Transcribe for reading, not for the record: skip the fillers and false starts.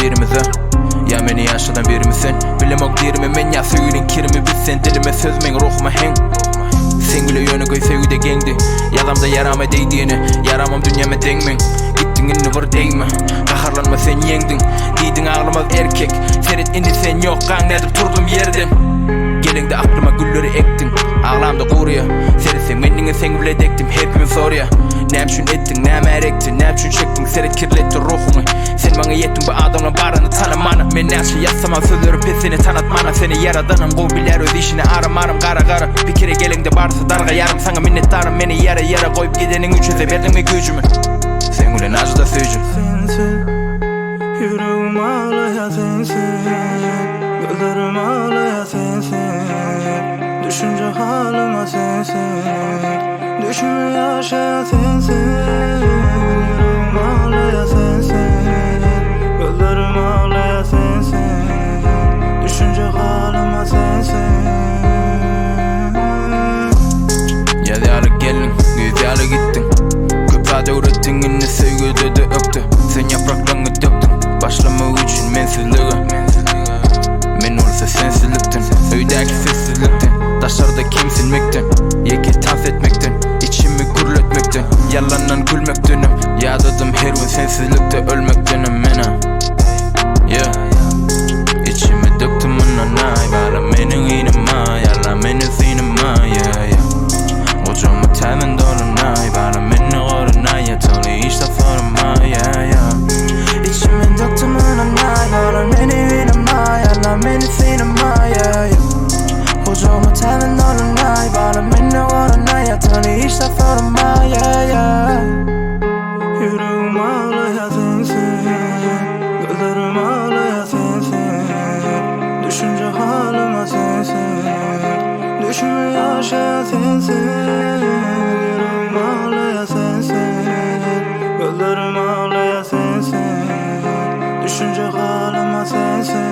biri-birimize. Ya meni ýaşadan birimisin. Bilemok dirimi men ya söýgüniň kirimi bizsen. Dilime sözmeň ruhuma heň. Sen bile yönü koy sevgide gendi. Yadamda yarama değdiğini, yaramam dünyama deňmen. Gittin inni bir değme. Kaharlanma sen yendin. Giydin ağlamaz erkek. Serit indi sen yok kan nedir turdum yerden. Gelinde aklıma gülleri ektin. Ağlamda kuruya. Serit sen mendine sen bile dektim. Hepimi soruya. Näme üçin ettin, näme erektin, näme üçin çektin. Serit kirletdi ruhuny. Sen bana yettin bu adamla barını tanımana. Men näçe ýatsama sözleri pesini tanatmana. Seni yaradanın gol biler öz işini aramarım kara. Bir kere gelinde barsa darga yarım sana minnettarım. Meni yere koyup gidenin üçüze verdin mi gücümü. Sen ulen acıda söýjüm. Sensiz, yüregim aglaýar sensiz. Gözlerim aglaýar sensiz. Düşünjek halyma sensiz. Düşümi ýaşaýan sensiz. Yüregim aglaýar sensiz. Gözlerim aglaýar sensiz. Düşünjek halyma sensiz. Ýaly geldiň, güýdäli gittin. Köp öğrettin inni söýgüde de öptü. Sen yapraklaryňy döktün. Başlamak üçin mensizligi. Men olsa sensizlikden. Öýdäki sessizlikden. Taşlarda kimsilmekden. Yeke tans etmekden. İçimi gürletmekden. Yalandan gülmekdenim. Ýadadım her gün sensizlikde ölmekdenim mena. İçimi döktüm ona bala meniň iňime. Yala meni sinime. Gocamy tämin dolunay bala meni gorunay. Ýatyly işde sorma. İçimi döktüm ona bala meni iňime. Yala meni sinime. Gocamy tämin dolunay bala meni gorunay. Ýatyly işde sorma. Yüregim aglaýar sensiz. Gözlerim aglaýar sensiz. Düşünjek halyma sensiz. Düşümi ýaşaýan sensiz. Yüregim aglaýar sensiz. Gözlerim aglaýar sensiz. Düşünjek halyma sensiz.